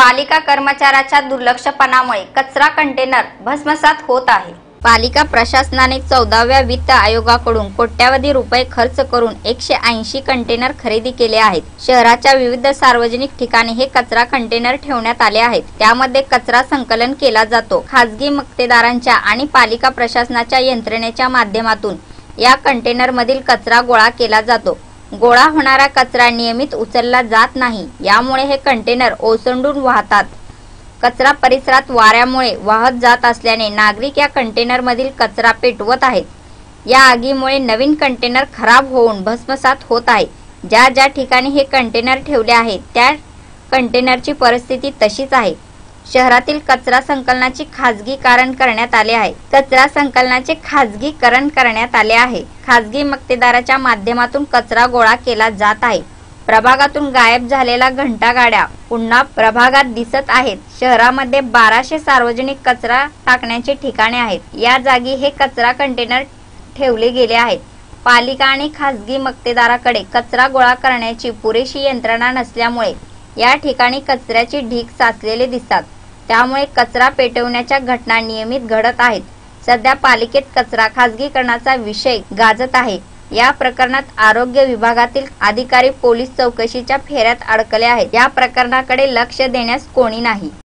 पालिका कर्मचाऱ्याच्या दुर्लक्षपणामुळे कचरा कंटेनर भस्मसात होत आहे। पालिका प्रशासनाने 14व्या वित्त आयोगाकडून कोट्यावधी रुपये खर्च करून 180 कंटेनर खरेदी केले आहेत। शहराच्या विविध सार्वजनिक ठिकाणी हे कचरा कंटेनर ठेवण्यात आले आहेत। त्यामध्ये कचरा संकलन केला जातो। खासगी मक्तेदारांच्या आणि पालिका प्रशासनाच्या यंत्रणेच्या माध्यमातून या कंटेनर मधील कचरा गोळा केला जातो। गोळा होणारा कचरा नियमित उचलला जात नाही, यामुळे हे कंटेनर ओसंडून वाहतात। कचरा परिसरात वाऱ्यामुळे वाहत जात असल्याने नागरिक या कंटेनर मधील कचरा पेटवत आहेत। या आगीमुळे नवीन कंटेनर खराब होऊन भस्मसात होत आहे। ज्या ठिकाणी हे कंटेनर ठेवले आहे त्या कंटेनरची परिस्थिती तशीच आहे। शहरातील कचरा संकलनाचे खाजगीकरण करण्यात आले आहे। कचरा संकलनाचे खाजगीकरण करण्यात आले आहे। खाजगी मक्तेदाराच्या माध्यमातून कचरा गोळा केला जात आहे। प्रभागातून गायब झालेल्या घंटागाड्या पुन्हा प्रभागात दिसत आहेत। शहरामध्ये 1200 सार्वजनिक कचरा टाकण्याचे ठिकाणे आहेत। या जागी हे कचरा कंटेनर ठेवले गेले आहेत। पालिका आणि खाजगी मक्तेदाराकडे कचरा गोळा करण्याची पुरेशी यंत्रणा नसल्यामुळे या ठिकाणी कचऱ्याचे ढीग साचलेले दिसतात। त्यामुळे कचरा पेटवण्याच्या घटना नियमित घडत आहेत। सध्या पालिकेत कचरा खाजगीकरणाचा विषय गाजत आहे। या प्रकरणात आरोग्य विभागातील अधिकारी पोलीस चौकशीच्या फेऱ्यात अडकले आहेत। या प्रकरणाकडे लक्ष देण्यास कोणी नाही।